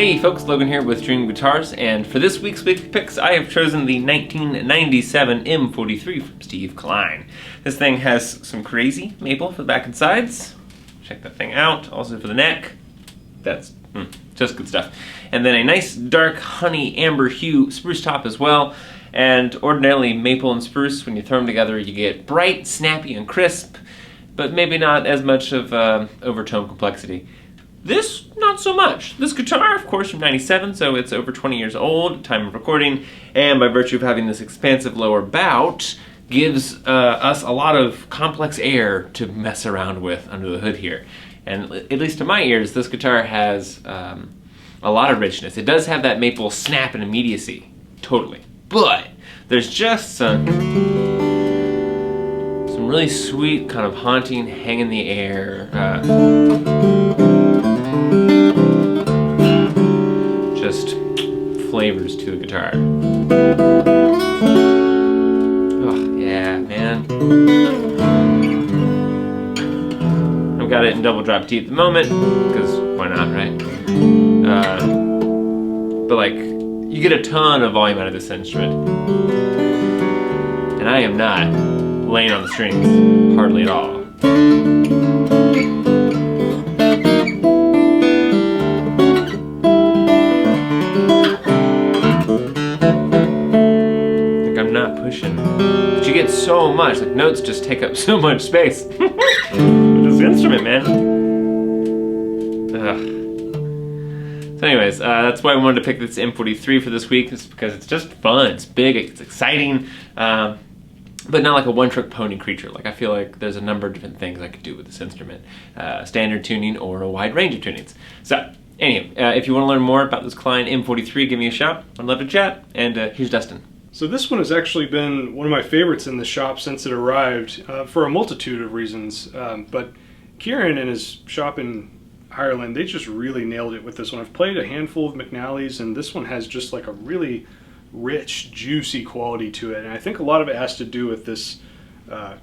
Hey folks, Logan here with Dream Guitars, and for this week's weekly picks, I have chosen the 1997 M-43 from Steve Klein. This thing has some crazy maple for the back and sides. Check that thing out. Also for the neck. That's just good stuff. And then a nice dark honey amber hue spruce top as well. And ordinarily maple and spruce, when you throw them together, you get bright, snappy, and crisp, but maybe not as much of overtone complexity. This, not so much. This guitar, of course, from 97, so it's over 20 years old, time of recording, and by virtue of having this expansive lower bout, gives us a lot of complex air to mess around with under the hood here. And at least to my ears, this guitar has a lot of richness. It does have that maple snap and immediacy, totally. But there's just some really sweet, kind of haunting, hang in the air, just flavors to the guitar. Oh, yeah, man. I've got it in double drop D at the moment, because why not, right? But like, you get a ton of volume out of this instrument. And I am not laying on the strings, hardly at all. Like I'm not pushing. But you get so much, like notes just take up so much space. With this instrument, man. Ugh. So anyways, that's why I wanted to pick this M-43 for this week, is because it's just fun, it's big, it's exciting, but not like a one-trick pony creature. Like I feel like there's a number of different things I could do with this instrument. Standard tuning or a wide range of tunings. So, anyway, if you want to learn more about this Klein M-43, give me a shout. I'd love to chat, and here's Dustin. So this one has actually been one of my favorites in the shop since it arrived, for a multitude of reasons, but Kieran and his shop in Ireland, they just really nailed it with this one. I've played a handful of McNally's, and this one has just like a really rich, juicy quality to it. And I think a lot of it has to do with this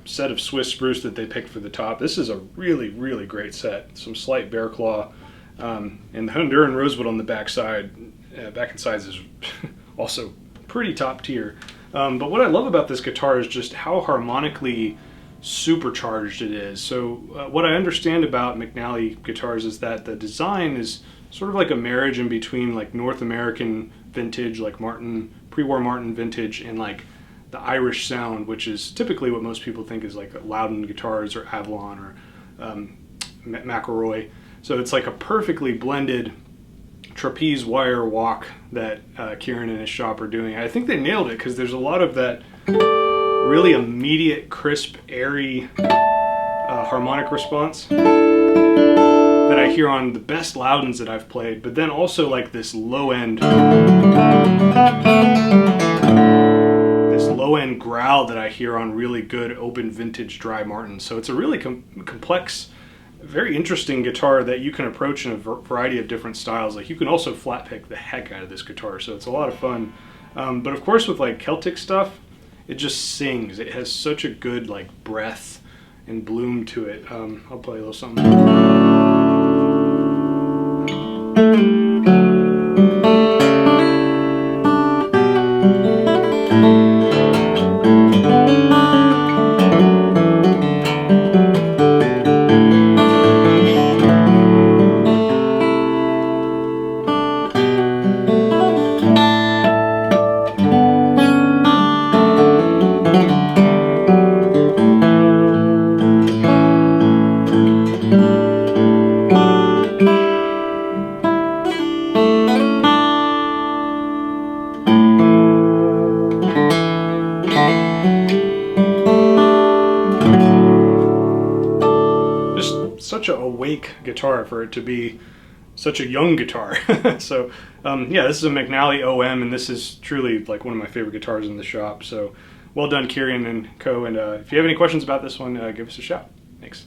set of Swiss spruce that they picked for the top. This is a really, really great set. Some slight bear claw, and the Honduran rosewood on the back and sides is also pretty top tier. But what I love about this guitar is just how harmonically supercharged it is. So what I understand about McNally guitars is that the design is sort of like a marriage in between like North American vintage, like Martin, pre-war Martin vintage, and like the Irish sound, which is typically what most people think is like Loudon guitars or Avalon or McElroy. So it's like a perfectly blended trapeze wire walk that Kieran and his shop are doing. I think they nailed it because there's a lot of that really immediate, crisp, airy harmonic response that I hear on the best Loudons that I've played, but then also like this low end growl that I hear on really good open vintage dry Martins. So it's a really complex, very interesting guitar that you can approach in a variety of different styles. Like you can also flat pick the heck out of this guitar, so it's a lot of fun. But of course with like Celtic stuff, it just sings. It has such a good like breath and bloom to it. I'll play a little something. Such a awake guitar for it to be such a young guitar. So yeah, this is a McNally OM, and this is truly like one of my favorite guitars in the shop. So well done, Kieran and co. And if you have any questions about this one, give us a shout. Thanks.